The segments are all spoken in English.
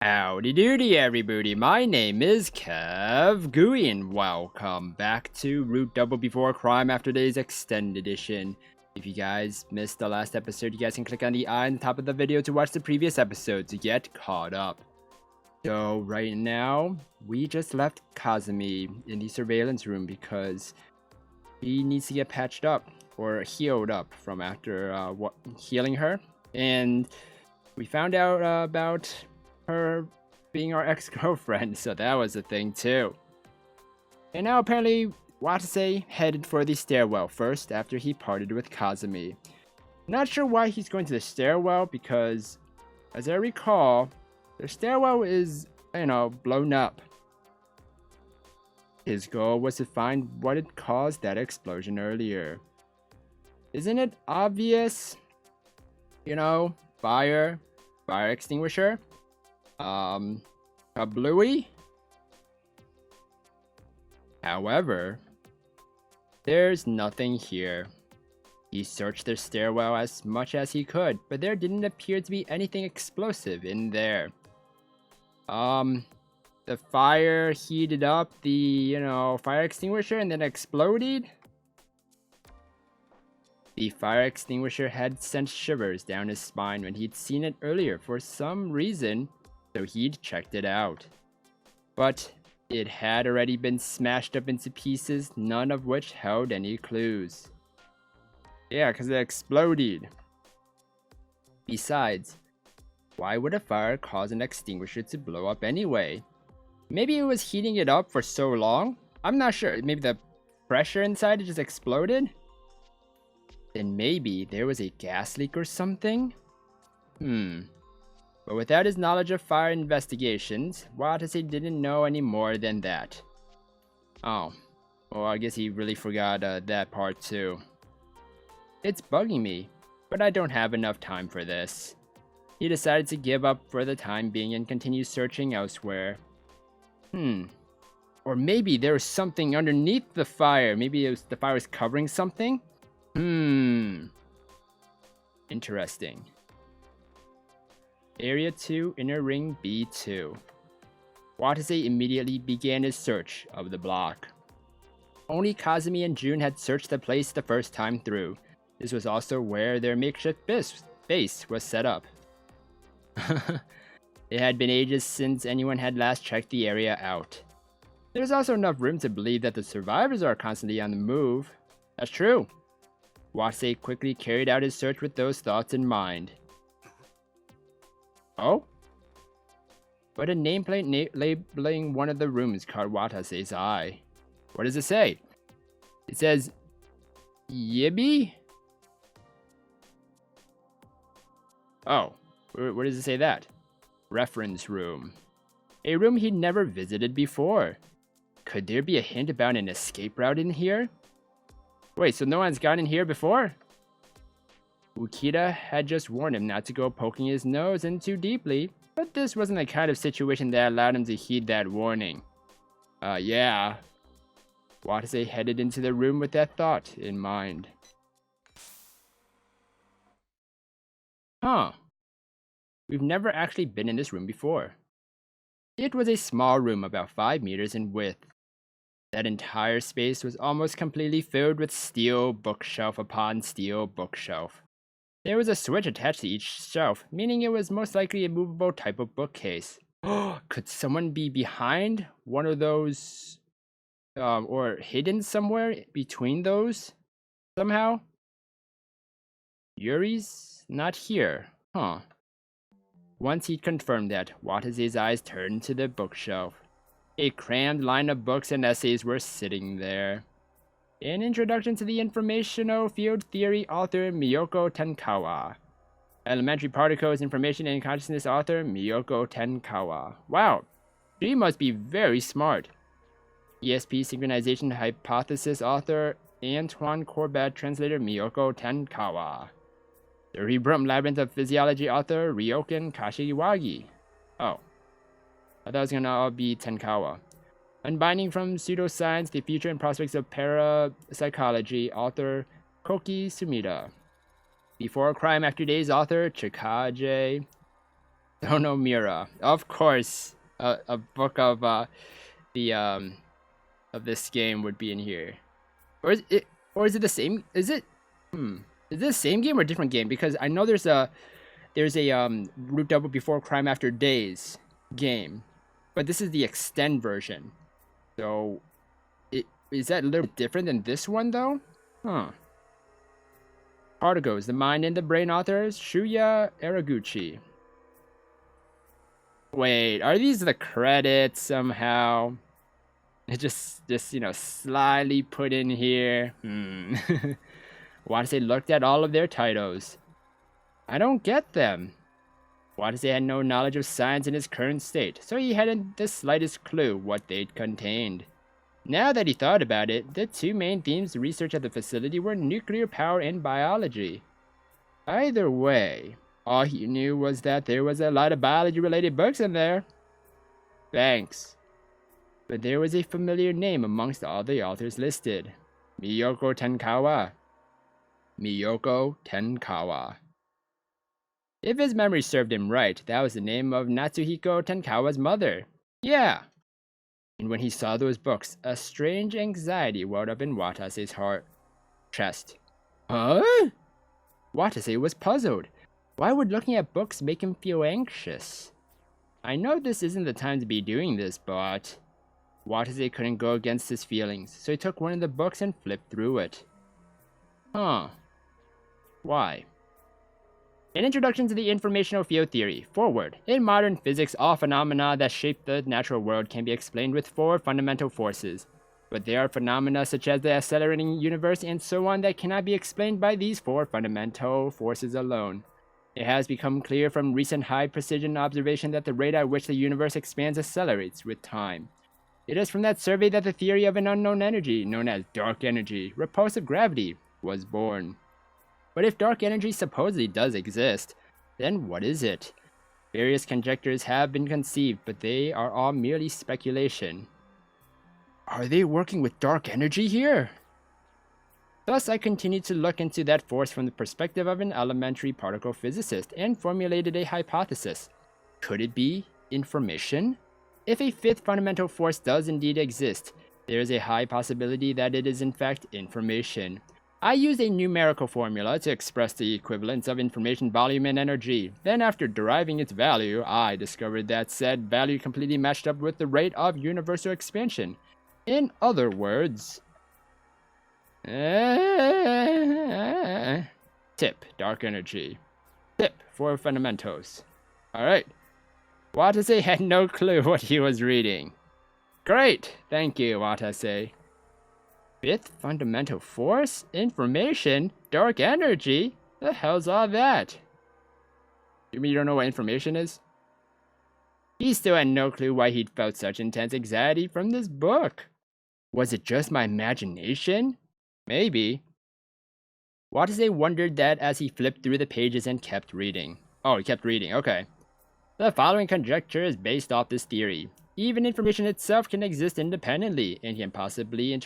Howdy doody everybody, my name is KevGuuey and welcome back to Root Double Before Crime After Days Xtend Edition. If you guys missed the last episode, you guys can click on the eye on the top of the video to watch the previous episode to get caught up. So right now, we just left Kazumi in the surveillance room because he needs to get patched up or healed up from after healing her. And we found out about her being our ex-girlfriend, so that was a thing too. And now apparently Watase headed for the stairwell first after he parted with Kazumi. Not sure why he's going to the stairwell because, as I recall, the stairwell is, blown up. His goal was to find what had caused that explosion earlier. Isn't it obvious? Fire extinguisher. A bluey? However, there's nothing here. He searched the stairwell as much as he could, but there didn't appear to be anything explosive in there. The fire heated up the, fire extinguisher and then exploded? The fire extinguisher had sent shivers down his spine when he'd seen it earlier for some reason, so he'd checked it out. But it had already been smashed up into pieces, none of which held any clues. Yeah, because it exploded. Besides, why would a fire cause an extinguisher to blow up anyway? Maybe it was heating it up for so long? I'm not sure. Maybe the pressure inside it just exploded? Then maybe there was a gas leak or something? But without his knowledge of fire investigations, Watase didn't know any more than that. Oh, well, I guess he really forgot that part too. It's bugging me, but I don't have enough time for this. He decided to give up for the time being and continue searching elsewhere. Or maybe there was something underneath the fire. Maybe the fire was covering something? Interesting. Area 2, Inner Ring B2. Watase immediately began his search of the block. Only Kazumi and June had searched the place the first time through. This was also where their makeshift base was set up. It had been ages since anyone had last checked the area out. There's also enough room to believe that the survivors are constantly on the move. That's true. Watase quickly carried out his search with those thoughts in mind. Oh? But a nameplate labeling one of the rooms caught Watase's eye. What does it say? It says, Yibi? Oh, where does it say that? Reference room. A room he'd never visited before. Could there be a hint about an escape route in here? Wait, so no one's gotten in here before? Ukita had just warned him not to go poking his nose in too deeply, but this wasn't the kind of situation that allowed him to heed that warning. Yeah. Watase headed into the room with that thought in mind. Huh. We've never actually been in this room before. It was a small room about 5 meters in width. That entire space was almost completely filled with steel bookshelf upon steel bookshelf. There was a switch attached to each shelf, meaning it was most likely a movable type of bookcase. Could someone be behind one of those, or hidden somewhere between those, somehow? Yuri's not here, huh? Once he'd confirmed that, Watase's eyes turned to the bookshelf. A crammed line of books and essays were sitting there. An introduction to the informational field theory author Miyoko Tenkawa. Elementary particles, information and consciousness author Miyoko Tenkawa. Wow, she must be very smart. ESP synchronization hypothesis author Antoine Corbett, translator Miyoko Tenkawa. Cerebrum labyrinth of physiology author Ryoken Kashiwagi. Oh, I thought it was gonna all be Tenkawa. Unbinding from Pseudoscience, the Future and Prospects of Parapsychology, author Koki Sumida. Before Crime After Days, author Chikaje Donomura. Of course, a book of the of this game would be in here. Or is it? Or is it the same? Is it? Is this the same game or a different game? Because I know there's a Root Double Before Crime After Days game, but this is the Xtend version. So, is that a little bit different than this one though? Huh. Articles, The Mind and the Brain authors, Shuya Araguchi. Wait, are these the credits somehow? It just slyly put in here. Watase looked at all of their titles. I don't get them. Watase had no knowledge of science in its current state, so he hadn't the slightest clue what they'd contained. Now that he thought about it, the two main themes of research at the facility were nuclear power and biology. Either way, all he knew was that there was a lot of biology-related books in there. Thanks. But there was a familiar name amongst all the authors listed. Miyoko Tenkawa. Miyoko Tenkawa. If his memory served him right, that was the name of Natsuhiko Tenkawa's mother. Yeah. And when he saw those books, a strange anxiety welled up in Watase's chest. Huh? Watase was puzzled. Why would looking at books make him feel anxious? I know this isn't the time to be doing this, but... Watase couldn't go against his feelings, so he took one of the books and flipped through it. Huh. Why? An introduction to the informational field theory. Forward. In modern physics, all phenomena that shape the natural world can be explained with four fundamental forces. But there are phenomena such as the accelerating universe and so on that cannot be explained by these four fundamental forces alone. It has become clear from recent high-precision observation that the rate at which the universe expands accelerates with time. It is from that survey that the theory of an unknown energy, known as dark energy, repulsive gravity, was born. But if dark energy supposedly does exist, then what is it? Various conjectures have been conceived, but they are all merely speculation. Are they working with dark energy here? Thus, I continued to look into that force from the perspective of an elementary particle physicist and formulated a hypothesis. Could it be information? If a fifth fundamental force does indeed exist, there is a high possibility that it is in fact information. I used a numerical formula to express the equivalence of information volume and energy. Then after deriving its value, I discovered that said value completely matched up with the rate of universal expansion. In other words... Tip, dark energy. Tip, for fundamentals. Alright. Watase had no clue what he was reading. Great, thank you, Watase. Fifth fundamental force? Information? Dark energy? The hell's all that? You mean you don't know what information is? He still had no clue why he'd felt such intense anxiety from this book. Was it just my imagination? Maybe. Watase wondered that as he flipped through the pages and kept reading. Oh, he kept reading, okay. The following conjecture is based off this theory. Even information itself can exist independently and can possibly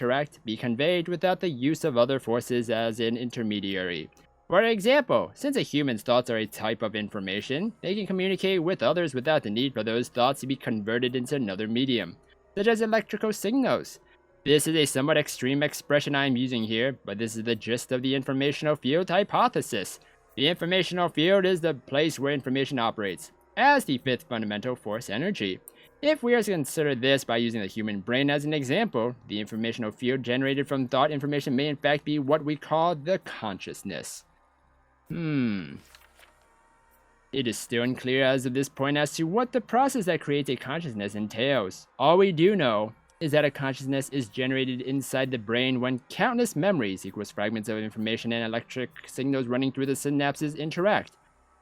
be conveyed without the use of other forces as an intermediary. For example, since a human's thoughts are a type of information, they can communicate with others without the need for those thoughts to be converted into another medium, such as electrical signals. This is a somewhat extreme expression I am using here, but this is the gist of the informational field hypothesis. The informational field is the place where information operates, as the fifth fundamental force energy. If we are to consider this by using the human brain as an example, the informational field generated from thought information may in fact be what we call the consciousness. It is still unclear as of this point as to what the process that creates a consciousness entails. All we do know is that a consciousness is generated inside the brain when countless memories equals fragments of information and electric signals running through the synapses interact.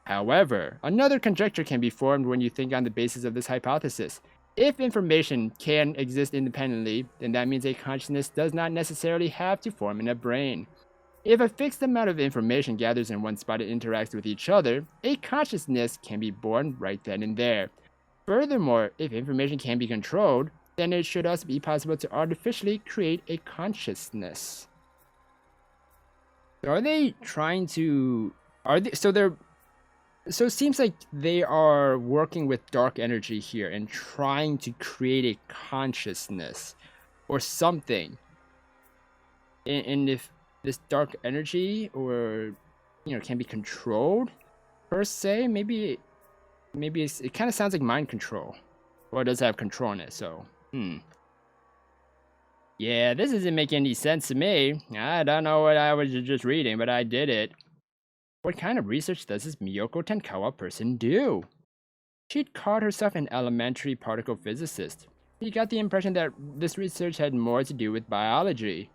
However, another conjecture can be formed when you think on the basis of this hypothesis. If information can exist independently, then that means a consciousness does not necessarily have to form in a brain. If a fixed amount of information gathers in one spot and interacts with each other, a consciousness can be born right then and there. Furthermore, if information can be controlled, then it should also be possible to artificially create a consciousness. So are they trying to... So they're So it seems like they are working with dark energy here and trying to create a consciousness or something. And if this dark energy or can be controlled per se, maybe it kind of sounds like mind control. Well, it does have control in it, so yeah, this doesn't make any sense to me. I don't know what I was just reading, but I did it. What kind of research does this Miyoko Tenkawa person do? She'd called herself an elementary particle physicist. He got the impression that this research had more to do with biology.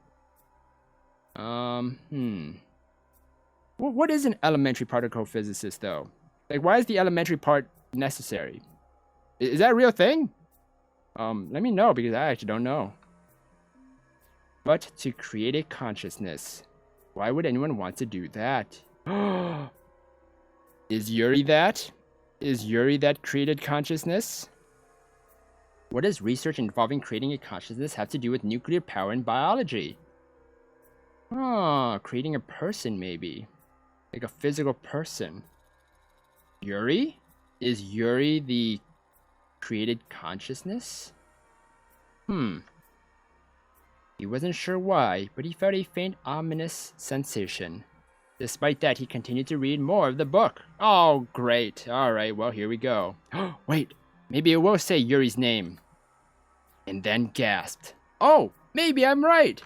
What is an elementary particle physicist, though? Like, why is the elementary part necessary? Is that a real thing? Let me know, because I actually don't know. But to create a consciousness. Why would anyone want to do that? Is Yuri that? Is Yuri that created consciousness? What does research involving creating a consciousness have to do with nuclear power and biology? Creating a person, maybe. Like a physical person. Yuri? Is Yuri the created consciousness? He wasn't sure why, but he felt a faint, ominous sensation. Despite that, he continued to read more of the book. Oh, great. Alright, well, here we go. Wait, maybe it will say Yuri's name. And then gasped. Oh, maybe I'm right!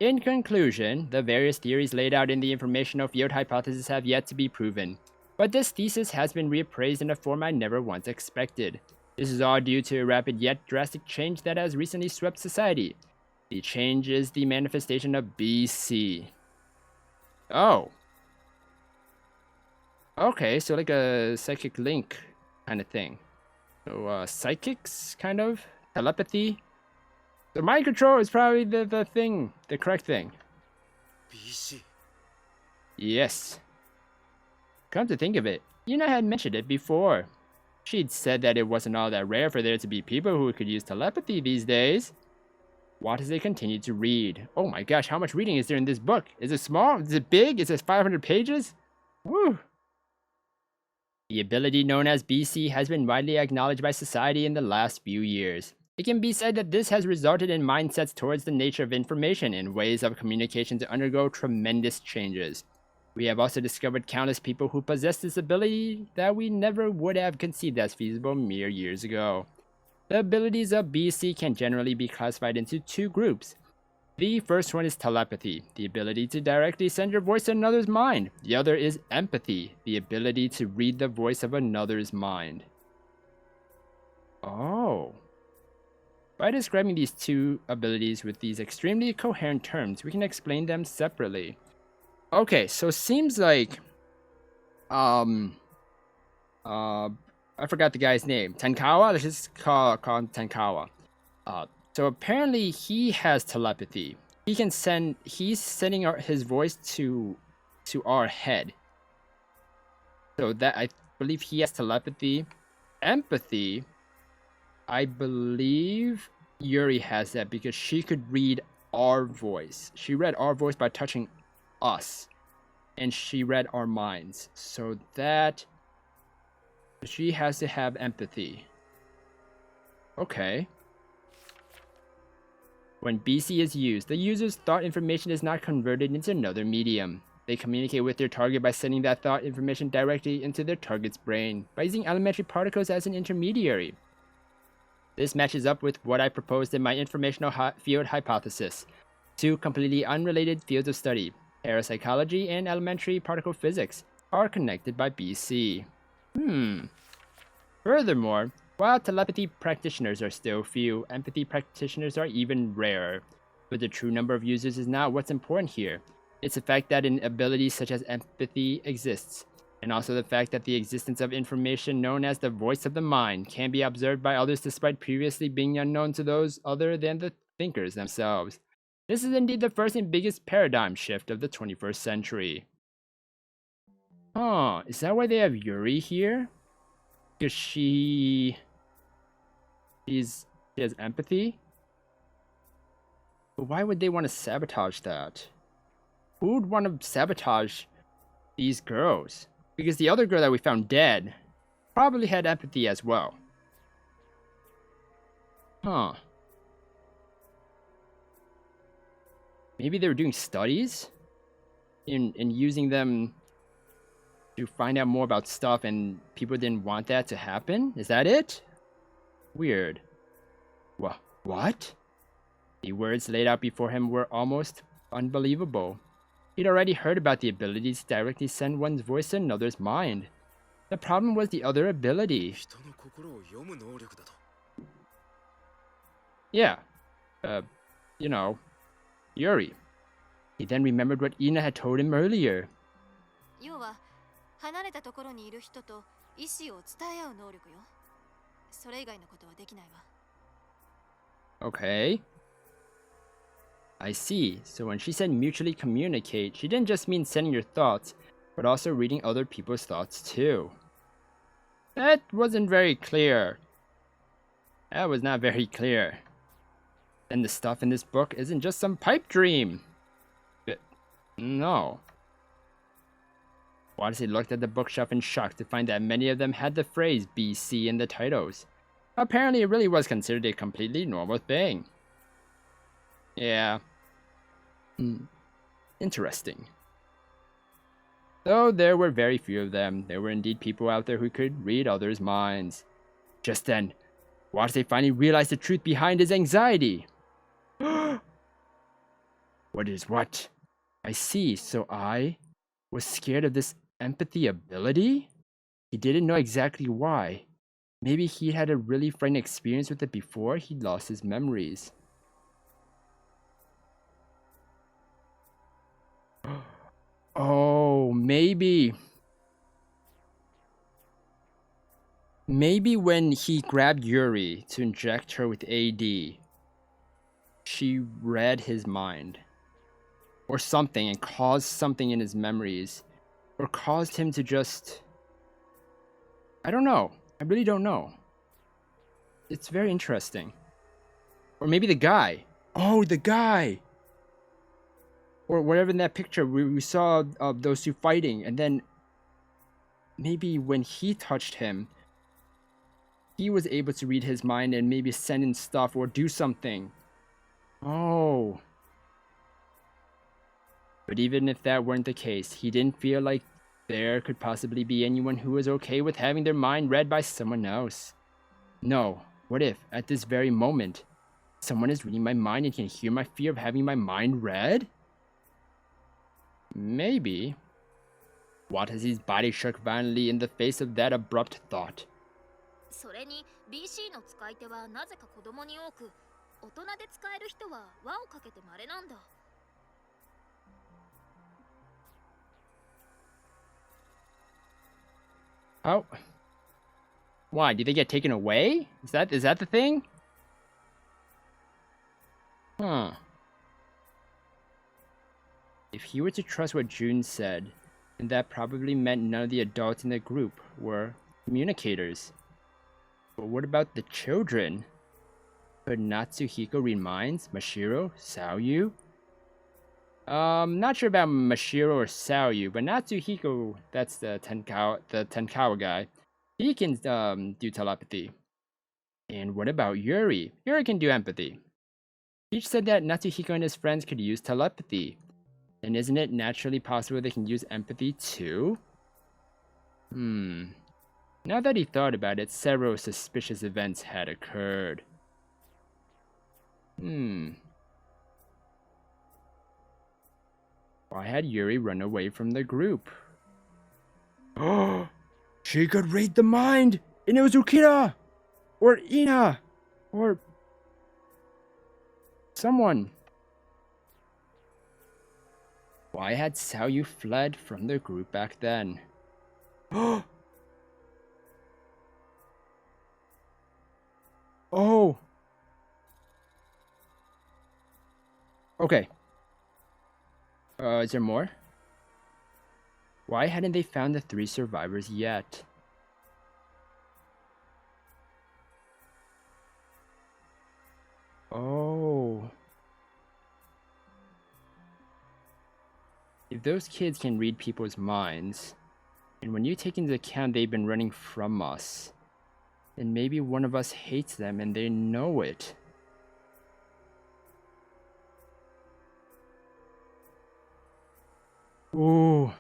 In conclusion, the various theories laid out in the informational field hypothesis have yet to be proven. But this thesis has been reappraised in a form I never once expected. This is all due to a rapid yet drastic change that has recently swept society. The change is the manifestation of BC. Oh. Okay, so like a psychic link kind of thing. So, psychics, kind of? Telepathy? So mind control is probably the thing, the correct thing. BC. Yes. Come to think of it, Yuna had mentioned it before. She'd said that it wasn't all that rare for there to be people who could use telepathy these days. Watase continued to read. Oh my gosh, how much reading is there in this book? Is it small? Is it big? Is it 500 pages? Woo! The ability known as BC has been widely acknowledged by society in the last few years. It can be said that this has resulted in mindsets towards the nature of information and ways of communication to undergo tremendous changes. We have also discovered countless people who possess this ability that we never would have conceived as feasible mere years ago. The abilities of BC can generally be classified into two groups. The first one is telepathy, the ability to directly send your voice to another's mind. The other is empathy, the ability to read the voice of another's mind. Oh. By describing these two abilities with these extremely coherent terms, we can explain them separately. Okay, so it seems like I forgot the guy's name. Tenkawa? Let's just call him Tenkawa. So apparently he has telepathy. He's sending his voice to our head. So that, I believe he has telepathy. Empathy, I believe Yuri has that because she could read our voice. She read our voice by touching us. And she read our minds. So that she has to have empathy. Okay. When BC is used, the user's thought information is not converted into another medium. They communicate with their target by sending that thought information directly into their target's brain, by using elementary particles as an intermediary. This matches up with what I proposed in my informational field hypothesis. Two completely unrelated fields of study, parapsychology and elementary particle physics, are connected by BC. Furthermore, while telepathy practitioners are still few, empathy practitioners are even rarer. But the true number of users is not what's important here. It's the fact that an ability such as empathy exists, and also the fact that the existence of information known as the voice of the mind can be observed by others despite previously being unknown to those other than the thinkers themselves. This is indeed the first and biggest paradigm shift of the 21st century. Is that why they have Yuri here? Because she has empathy? But why would they want to sabotage that? Who would want to sabotage these girls? Because the other girl that we found dead probably had empathy as well. Huh. Maybe they were doing studies and using them to find out more about stuff, and people didn't want that to happen? Is that it? Weird. What? The words laid out before him were almost unbelievable. He'd already heard about the ability to directly send one's voice to another's mind. The problem was the other ability. 人の心を読む能力だと。 Yeah. You know, Yuri. He then remembered what Ina had told him earlier. 要は離れたところにいる人と意思を伝え合う能力よ。それ以外のことはできないわ。 Okay. I see. So when she said mutually communicate, she didn't just mean sending your thoughts, but also reading other people's thoughts too. That wasn't very clear. That was not very clear. And the stuff in this book isn't just some pipe dream. No. Watase looked at the bookshelf in shock to find that many of them had the phrase BC in the titles. Apparently it really was considered a completely normal thing. Yeah. Interesting. Though there were very few of them, there were indeed people out there who could read others' minds. Just then, Watase finally realized the truth behind his anxiety. What is what? I see, so I was scared of this empathy ability? He didn't know exactly why. Maybe he had a really frightening experience with it before he lost his memories. Oh, maybe when he grabbed Yuri to inject her with AD, she read his mind. Or something, and caused something in his memories. Or caused him to just... I don't know. I really don't know. It's very interesting. Or maybe the guy. Oh, the guy! Or whatever in that picture, we saw those two fighting, and then maybe when he touched him, he was able to read his mind and maybe send in stuff or do something. Oh. But even if that weren't the case, he didn't feel like there could possibly be anyone who was okay with having their mind read by someone else. No, what if, at this very moment, someone is reading my mind and can hear my fear of having my mind read? Maybe. Watase's body shook violently in the face of that abrupt thought. それに BC の使い手はなぜか子供に多く、大人で使える人は輪をかけて稀なんだ。 Oh. Why? Did they get taken away? Is that the thing? Huh. If he were to trust what June said, then that probably meant none of the adults in the group were communicators. But what about the children? Could Natsuhiko read minds? Mashiro? Saoyu? Not sure about Mashiro or Saoyu, but Natsuhiko, that's the Tenkawa guy. He can do telepathy. And what about Yuri? Yuri can do empathy. Peach said that Natsuhiko and his friends could use telepathy. And isn't it naturally possible they can use empathy too? Now that he thought about it, several suspicious events had occurred. Why had Yuri run away from the group? Oh, she could read the mind! And it was Ukira! Or Ina! Or... someone. Why had Saoyu fled from the group back then? Oh! Okay. Is there more? Why hadn't they found the 3 survivors yet? Oh. If those kids can read people's minds, And when you take into account they've been running from us, then maybe one of us hates them and they know it. Ooh.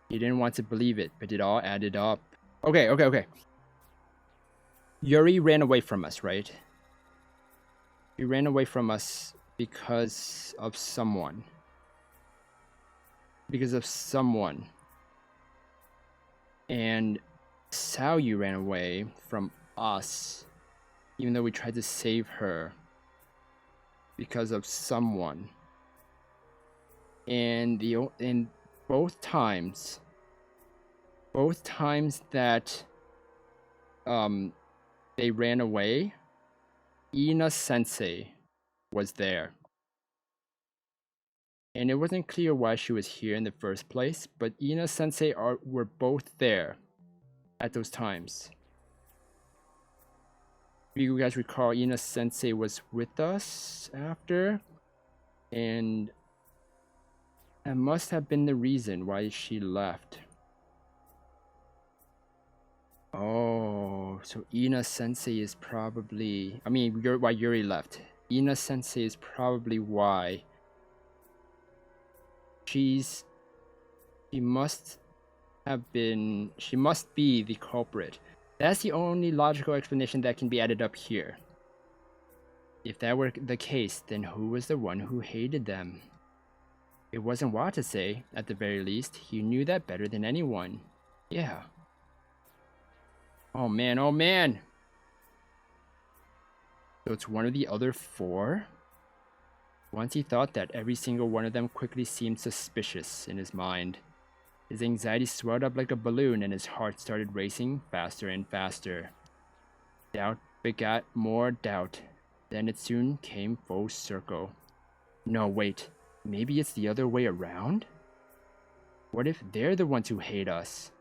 You didn't want to believe it, but it all added up. Okay. Yuri ran away from us, right? He ran away from us because of someone. And Saoyu ran away from us, even though we tried to save her, because of someone. And both times that they ran away, Ina Sensei was there. And it wasn't clear why she was here in the first place, but Ina Sensei were both there at those times. If you guys recall, Ina Sensei was with us after, and that must have been the reason why she left. Oh, so Ina Sensei is probably... why Yuri left. Ina Sensei is probably why. She must be the culprit. That's the only logical explanation that can be added up here. If that were the case, then who was the one who hated them? It wasn't Watase, at the very least. He knew that better than anyone. Yeah. Oh man. So it's one of the other four? Once he thought that, every single one of them quickly seemed suspicious in his mind. His anxiety swelled up like a balloon and his heart started racing faster and faster. Doubt begat more doubt. Then it soon came full circle. No, wait. Maybe it's the other way around? What if they're the ones who hate us?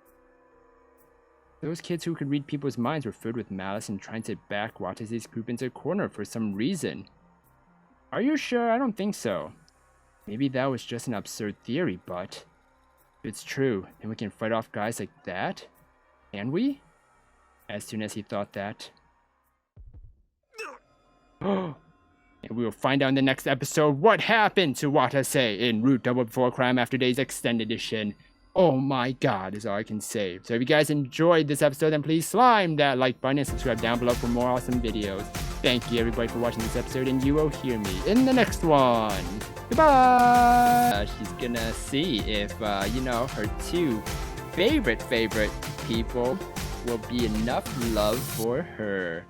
Those kids who could read people's minds were filled with malice and trying to back Watase's group into a corner for some reason. Are you sure? I don't think so. Maybe that was just an absurd theory, but... if it's true, then we can fight off guys like that? Can we? As soon as he thought that... and we will find out in the next episode what happened to Watase in Root Double Before Crime After Days Extended Edition. Oh my god, is all I can say. So if you guys enjoyed this episode, then please slime that like button and subscribe down below for more awesome videos. Thank you everybody for watching this episode, and you will hear me in the next one. Goodbye! She's gonna see if, her two favorite people will be enough love for her.